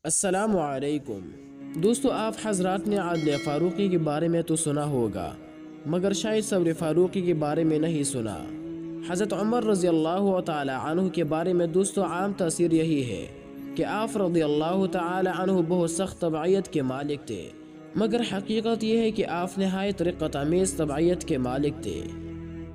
السلام علیکم دوستو، آپ حضرات نے عادل فاروقی کے بارے میں تو سنا ہوگا، مگر شاید صبر فاروقی کے بارے میں نہیں سنا۔ حضرت عمر رضی اللہ تعالی عنہ کے بارے میں دوستو عام تاثیر یہی ہے کہ آپ رضی اللہ تعالی عنہ بہت سخت طبعیت کے مالک تھے، مگر حقیقت یہ ہے کہ آپ نہایت رقت آمیز طبعیت کے مالک تھے۔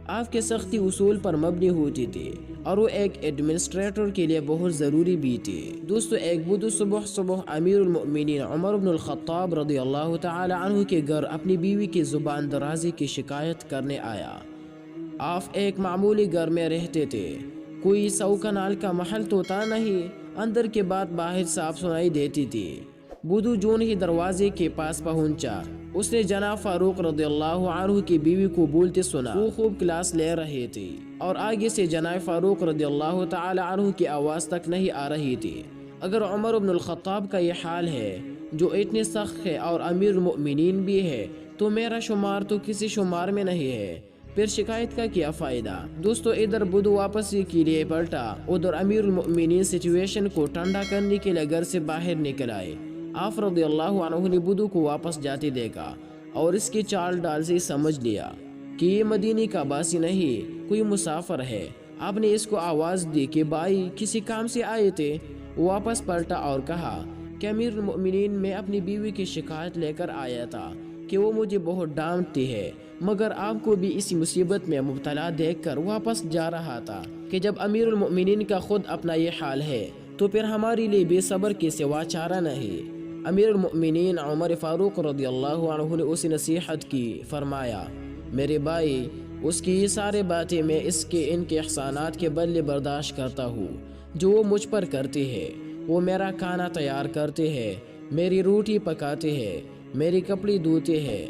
آپ کے سختی اصول پر مبنی ہوتی تھی اور وہ ایک ایڈمنسٹریٹر کے لیے بہت ضروری بھی تھی۔ دوستو، ایک بدھ صبح امیر المؤمنین عمر بن الخطاب رضی اللہ تعالی عنہ کے گھر اپنی بیوی کی زبان درازی کی شکایت کرنے آیا۔ آپ ایک معمولی گھر میں رہتے تھے، کوئی 100 کنال کا محل تو تھا نہیں، اندر کے بات باہر صاف سنائی دیتی تھی۔ بدھو جون ہی دروازے کے پاس پہنچا، اس نے جناب فاروق رضی اللہ عنہ کی بیوی کو بولتے سنا۔ وہ خوب کلاس لے رہی تھی اور آگے سے جناب فاروق رضی اللہ تعالی عنہ کی آواز تک نہیں آ رہی تھی۔ اگر عمر بن الخطاب کا یہ حال ہے جو اتنے سخت ہے اور امیر المؤمنین بھی ہے، تو میرا شمار تو کسی شمار میں نہیں ہے، پھر شکایت کا کیا فائدہ؟ دوستو، ادھر بدھو واپسی کے لیے پلٹا، ادھر امیر المؤمنین سچویشن کو ٹھنڈا کرنے کے لیے گھر سے باہر نکل آئے۔ آپ رضی اللہ عنہ نے بدھو کو واپس جاتے دیکھا اور اس کی چال ڈال سے سمجھ لیا کہ یہ مدینے کا باسی نہیں، کوئی مسافر ہے۔ آپ نے اس کو آواز دی کہ بھائی کسی کام سے آئے تھے؟ واپس پلٹا اور کہا کہ امیر المؤمنین میں اپنی بیوی کی شکایت لے کر آیا تھا کہ وہ مجھے بہت ڈانٹتی ہے، مگر آپ کو بھی اسی مصیبت میں مبتلا دیکھ کر واپس جا رہا تھا کہ جب امیر المؤمنین کا خود اپنا یہ حال ہے تو پھر ہمارے لیے بے صبر کے سوا چارہ نہیں۔ امیر المؤمنین عمر فاروق رضی اللہ عنہ نے اسے نصیحت کی، فرمایا میرے بھائی، اس کی یہ سارے باتیں میں ان کے احسانات کے بدلے برداشت کرتا ہوں جو وہ مجھ پر کرتے ہیں۔ وہ میرا کھانا تیار کرتے ہیں، میری روٹی پکاتے ہیں، میری کپڑے دھوتے ہیں،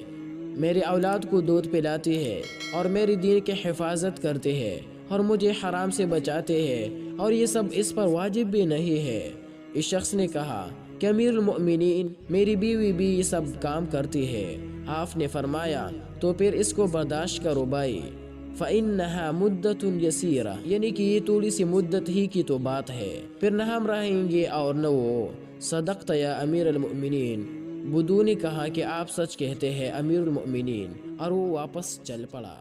میرے اولاد کو دودھ پلاتے ہیں اور میری دین کی حفاظت کرتے ہیں اور مجھے حرام سے بچاتے ہیں، اور یہ سب اس پر واجب بھی نہیں ہے۔ اس شخص نے کہا کہ امیر المؤمنین، میری بیوی بھی یہ سب کام کرتی ہے۔ آپ نے فرمایا تو پھر اس کو برداشت کرو بھائی، فَإِنَّهَا مُدَّةٌ يَسِيرَةٌ، یعنی کہ یہ تھوڑی سی مدت ہی کی تو بات ہے، پھر نہ ہم رہیں گے اور نہ وہ۔ صدقت یا امیر المؤمنین، بدھو نے کہا کہ آپ سچ کہتے ہیں امیر المؤمنین، اور وہ واپس چل پڑا۔